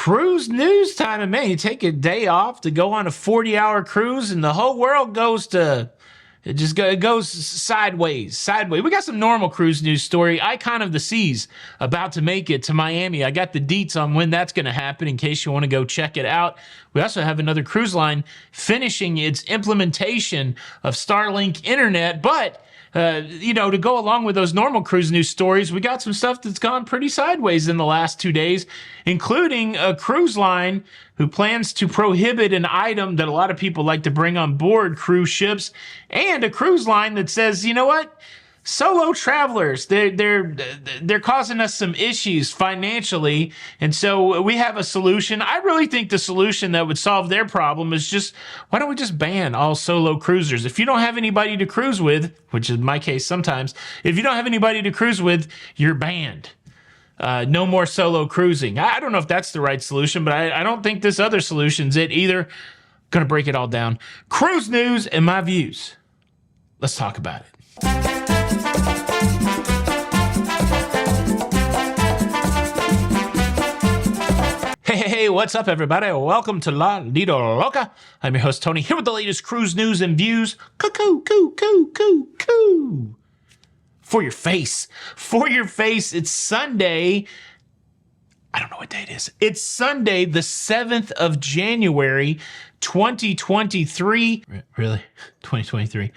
Cruise news time, and man, you take a day off to go on a 40-hour cruise and the whole world goes to, it goes sideways. We got some normal cruise news story. Icon of the Seas about to make it to Miami. I got the deets on when that's going to happen in case you want to go check it out. We also have another cruise line finishing its implementation of Starlink internet, but to go along with those normal cruise news stories, we got some stuff that's gone pretty sideways in the last 2 days, including a cruise line who plans to prohibit an item that a lot of people like to bring on board cruise ships, and a cruise line that says, you know what? Solo travelers, they're causing us some issues financially, and so we have a solution. I really think the solution that would solve their problem is just, why don't we just ban all solo cruisers? If you don't have anybody to cruise with, which is my case sometimes, if you don't have anybody to cruise with, you're banned. No more solo cruising. I don't know if that's the right solution, but I don't think this other solution's it either. Gonna break it all down. Cruise news and my views. Let's talk about it. Hey, what's up, everybody? Welcome to La Lido Loca. I'm your host, Tony, here with the latest cruise news and views. Coo. For your face. It's Sunday. I don't know what day it is. It's Sunday, the 7th of January, 2023. Really? 2023.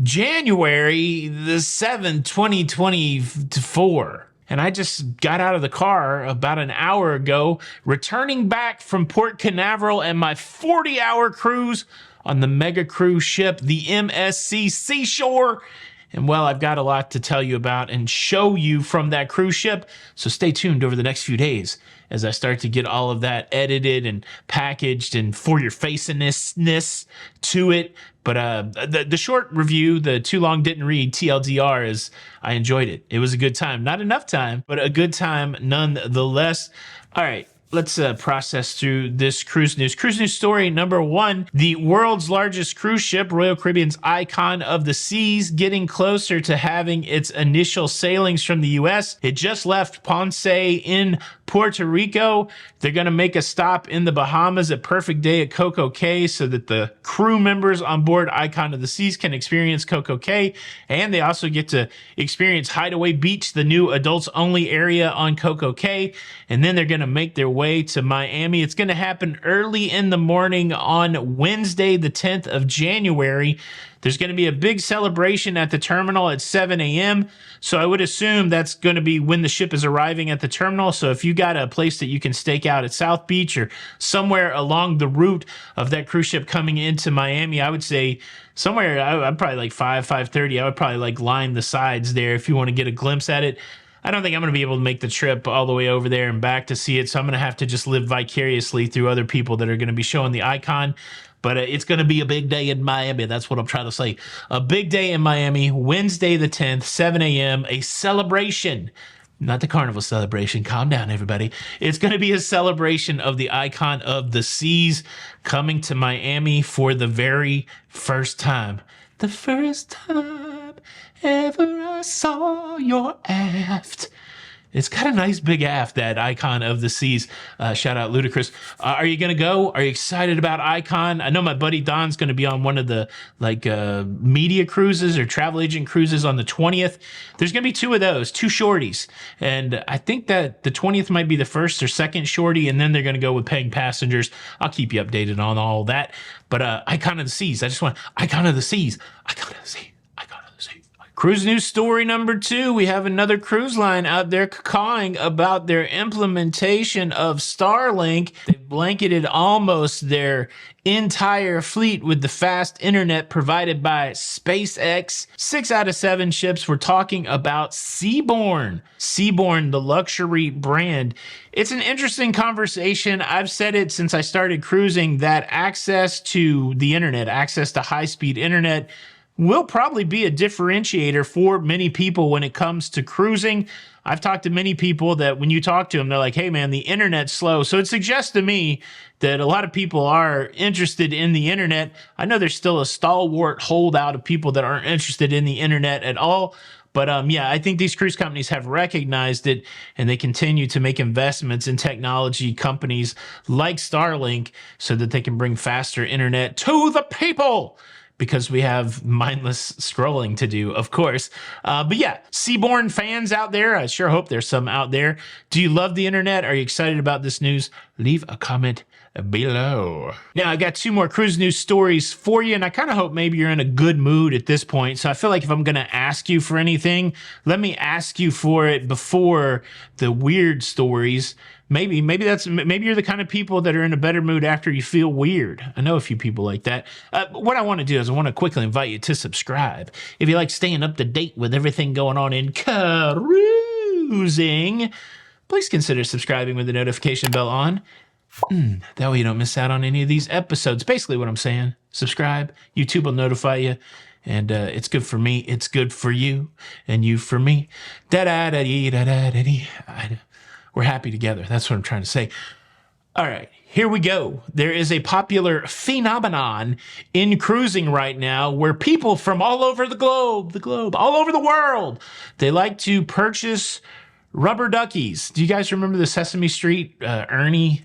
January the 7th, 2024. And I just got out of the car about an hour ago, returning back from Port Canaveral and my 40-hour cruise on the mega cruise ship, the MSC Seashore. And well, I've got a lot to tell you about and show you from that cruise ship. So stay tuned over the next few days as I start to get all of that edited and packaged and for your faciness to it. But the short review, the too long didn't read TLDR, is I enjoyed it. It was a good time. Not enough time, but a good time nonetheless. All right. Let's process through this cruise news. Cruise news story number one, the world's largest cruise ship, Royal Caribbean's Icon of the Seas, getting closer to having its initial sailings from the U.S. It just left Ponce in Puerto Rico. They're going to make a stop in the Bahamas at Perfect Day at Coco Cay so that the crew members on board Icon of the Seas can experience Coco Cay. And they also get to experience Hideaway Beach, the new adults-only area on Coco Cay. And then they're going to make their way to Miami. It's going to happen early in the morning on Wednesday, the 10th of January. There's going to be a big celebration at the terminal at 7 a.m. So I would assume that's going to be when the ship is arriving at the terminal. So if you got a place that you can stake out at South Beach or somewhere along the route of that cruise ship coming into Miami, I would say somewhere, I'd probably like 5:30. I would probably like line the sides there if you want to get a glimpse at it. I don't think I'm going to be able to make the trip all the way over there and back to see it. So I'm going to have to just live vicariously through other people that are going to be showing the icon. But it's going to be a big day in Miami. That's what I'm trying to say. A big day in Miami, Wednesday the 10th, 7 a.m., a celebration. Not the carnival celebration. Calm down, everybody. It's going to be a celebration of the Icon of the Seas coming to Miami for the very first time. The first time ever I saw your aft. It's got a nice big aft, that Icon of the Seas. Shout out Ludacris. Are you going to go? Are you excited about Icon? I know my buddy Don's going to be on one of the media cruises or travel agent cruises on the 20th. There's going to be two of those, two shorties. And I think that the 20th might be the first or second shorty, and then they're going to go with paying passengers. I'll keep you updated on all that. But Icon of the Seas. I just want Icon of the Seas. Icon of the Seas. Cruise news story number two, we have another cruise line out there cawing about their implementation of Starlink. They've blanketed almost their entire fleet with the fast internet provided by SpaceX. 6 out of 7 ships were talking about Seaborn. Seaborn, the luxury brand. It's an interesting conversation. I've said it since I started cruising that access to the internet, access to high-speed internet, will probably be a differentiator for many people when it comes to cruising. I've talked to many people that when you talk to them, they're like, hey man, the internet's slow. So it suggests to me that a lot of people are interested in the internet. I know there's still a stalwart holdout of people that aren't interested in the internet at all, But yeah, I think these cruise companies have recognized it, and they continue to make investments in technology companies like Starlink so that they can bring faster internet to the people, because we have mindless scrolling to do, of course. But yeah, Seaborn fans out there, I sure hope there's some out there. Do you love the internet? Are you excited about this news? Leave a comment below. Now, I got 2 more cruise news stories for you, and I kind of hope maybe you're in a good mood at this point. So I feel like if I'm going to ask you for anything, let me ask you for it before the weird stories. Maybe you're the kind of people that are in a better mood after you feel weird. I know a few people like that. What I want to do is I want to quickly invite you to subscribe. If you like staying up to date with everything going on in cruising, please consider subscribing with the notification bell on. That way you don't miss out on any of these episodes. Basically what I'm saying. Subscribe. YouTube will notify you. And it's good for me. It's good for you. And you for me. Da-da-da-dee-da-da-da-dee. We're happy together. That's what I'm trying to say. All right, here we go. There is a popular phenomenon in cruising right now where people from all over the globe, all over the world, they like to purchase rubber duckies. Do you guys remember the Sesame Street, Ernie,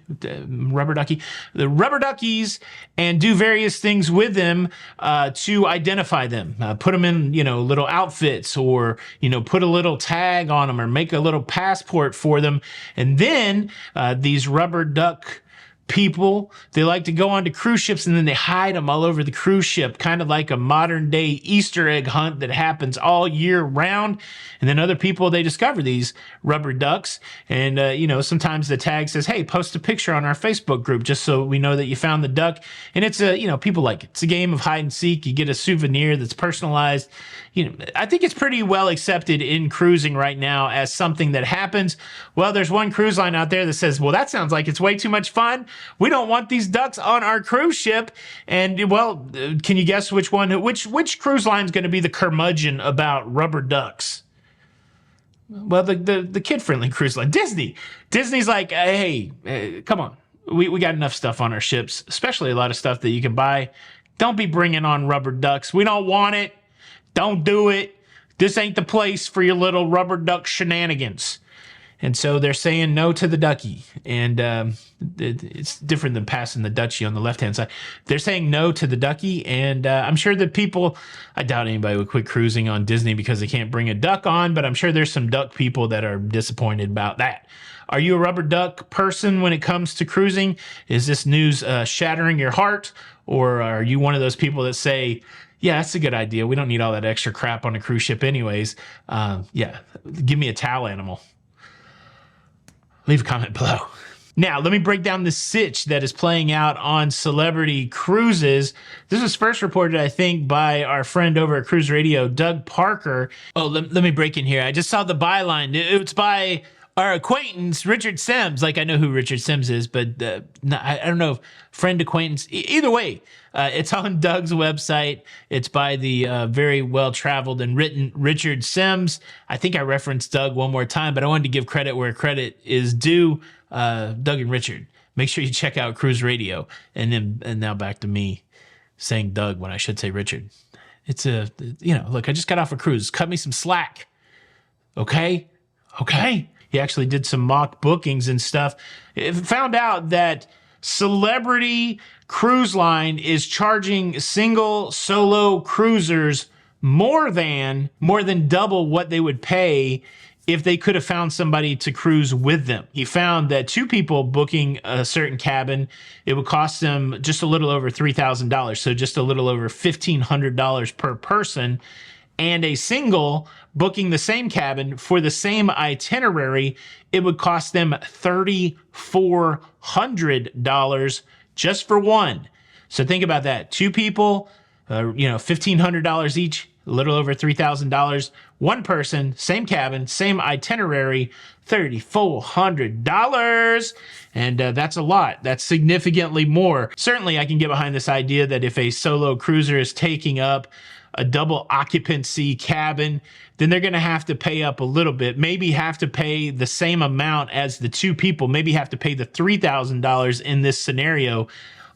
rubber ducky? The rubber duckies, and do various things with them to identify them. Put them in, little outfits, or, put a little tag on them, or make a little passport for them. And then these rubber duck people, they like to go onto cruise ships and then they hide them all over the cruise ship, kind of like a modern day Easter egg hunt that happens all year round. And then other people, they discover these rubber ducks, and sometimes the tag says, hey, post a picture on our Facebook group just so we know that you found the duck. And it's people like it. It's a game of hide and seek. You get a souvenir that's personalized. I think it's pretty well accepted in cruising right now as something that happens. Well, there's one cruise line out there that says, well, that sounds like it's way too much fun. We don't want these ducks on our cruise ship. And well, can you guess which cruise line is going to be the curmudgeon about rubber ducks? Well, the kid-friendly cruise line, Disney. Disney's like, hey, come on. We got enough stuff on our ships, especially a lot of stuff that you can buy. Don't be bringing on rubber ducks. We don't want it. Don't do it. This ain't the place for your little rubber duck shenanigans. And so they're saying no to the ducky. And it's different than passing the Dutchie on the left-hand side. They're saying no to the ducky. And I'm sure that people, I doubt anybody would quit cruising on Disney because they can't bring a duck on, but I'm sure there's some duck people that are disappointed about that. Are you a rubber duck person when it comes to cruising? Is this news shattering your heart? Or are you one of those people that say, yeah, that's a good idea. We don't need all that extra crap on a cruise ship anyways. Yeah, give me a towel animal. Leave a comment below. Now, let me break down the sitch that is playing out on Celebrity Cruises. This was first reported, I think, by our friend over at Cruise Radio, Doug Parker. Oh, let me break in here. I just saw the byline. It's by our acquaintance, Richard Sims. Like, I know who Richard Sims is, but I don't know if friend, acquaintance. Either way, it's on Doug's website. It's by the very well-traveled and written Richard Sims. I think I referenced Doug one more time, but I wanted to give credit where credit is due. Doug and Richard, make sure you check out Cruise Radio. And now back to me saying Doug when I should say Richard. It's look, I just got off a cruise. Cut me some slack. Okay? He actually did some mock bookings and stuff. Found out that Celebrity Cruise Line is charging single solo cruisers more than double what they would pay if they could have found somebody to cruise with them. He found that 2 people booking a certain cabin, it would cost them just a little over $3,000, so just a little over $1,500 per person. And a single booking the same cabin for the same itinerary, it would cost them $3,400 just for one. So think about that. 2 people, $1,500 each, a little over $3,000. One person, same cabin, same itinerary, $3,400. And that's a lot. That's significantly more. Certainly, I can get behind this idea that if a solo cruiser is taking up a double occupancy cabin, then they're going to have to pay up a little bit, maybe have to pay the same amount as the 2 people, maybe have to pay the $3,000 in this scenario.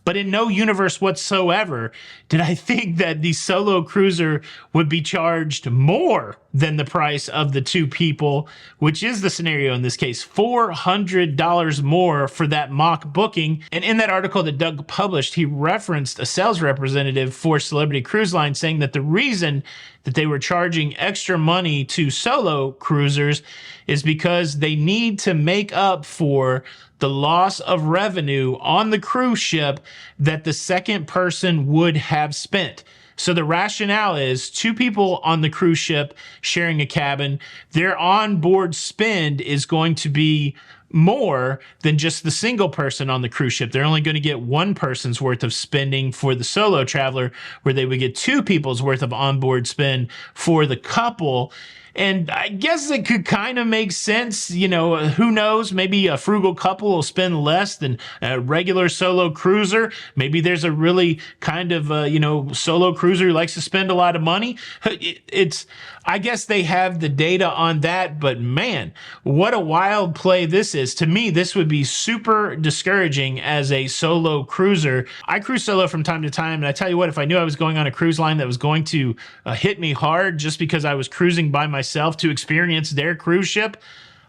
But in no universe whatsoever did I think that the solo cruiser would be charged more than the price of the 2 people, which is the scenario in this case. $400 more for that mock booking. And in that article that Doug published, he referenced a sales representative for Celebrity Cruise Line saying that the reason that they were charging extra money to solo cruisers is because they need to make up for the loss of revenue on the cruise ship that the second person would have spent. So the rationale is 2 people on the cruise ship sharing a cabin, their onboard spend is going to be more than just the single person on the cruise ship. They're only going to get 1 person's worth of spending for the solo traveler, where they would get 2 people's worth of onboard spend for the couple. And I guess it could kind of make sense. You know, who knows? Maybe a frugal couple will spend less than a regular solo cruiser. Maybe there's a really kind of, solo cruiser who likes to spend a lot of money. I guess they have the data on that, but man, what a wild play this is. To me, this would be super discouraging as a solo cruiser. I cruise solo from time to time, and I tell you what, if I knew I was going on a cruise line that was going to hit me hard just because I was cruising by myself to experience their cruise ship,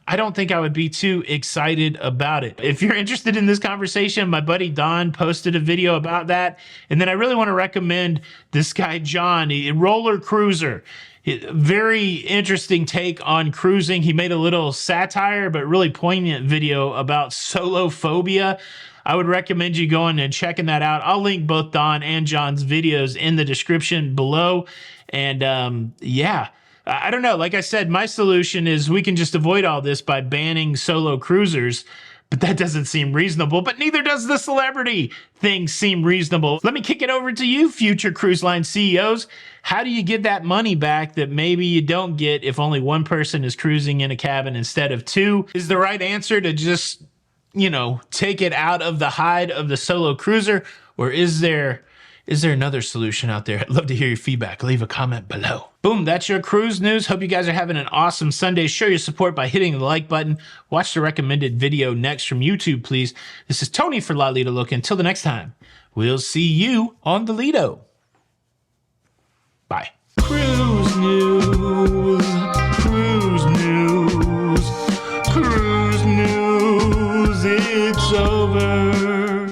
I don't think I would be too excited about it. If you're interested in this conversation, my buddy Don posted a video about that. And then I really want to recommend this guy, John, a roller cruiser. Very interesting take on cruising. He made a little satire, but really poignant video about solo phobia. I would recommend you going and checking that out. I'll link both Don and John's videos in the description below. And I don't know. Like I said, my solution is we can just avoid all this by banning solo cruisers, but that doesn't seem reasonable. But neither does the celebrity thing seem reasonable. Let me kick it over to you, future cruise line CEOs. How do you get that money back that maybe you don't get if only 1 person is cruising in a cabin instead of 2? Is the right answer to just, take it out of the hide of the solo cruiser? Or is there another solution out there? I'd love to hear your feedback. Leave a comment below. Boom, that's your cruise news. Hope you guys are having an awesome Sunday. Show your support by hitting the like button. Watch the recommended video next from YouTube, please. This is Tony for La Lido Loca. Until the next time, we'll see you on the Lido. Bye. Cruise news.